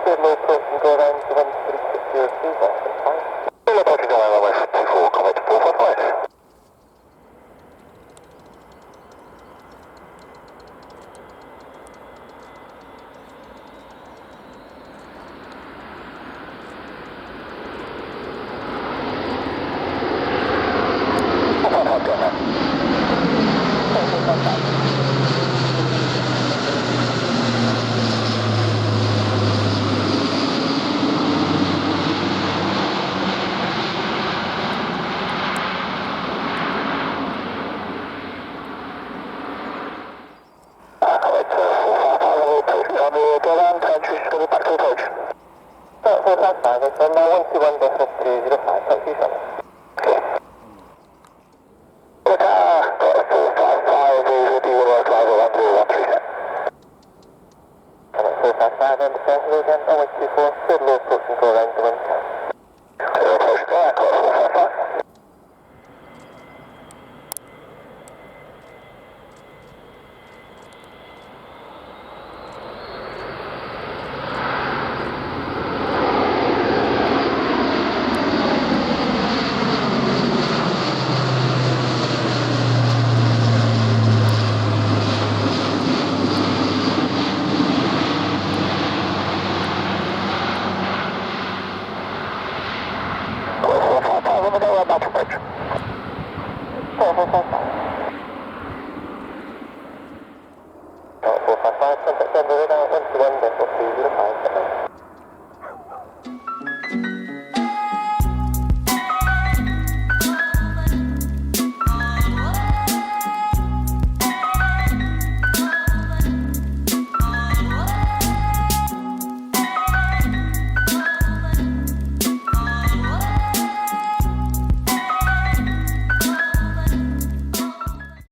Good low approach and go around to 13602, Boston 5. Good approach and go around runway 24, comment 455. Good low approach and go around the wind count. Good approach, go around,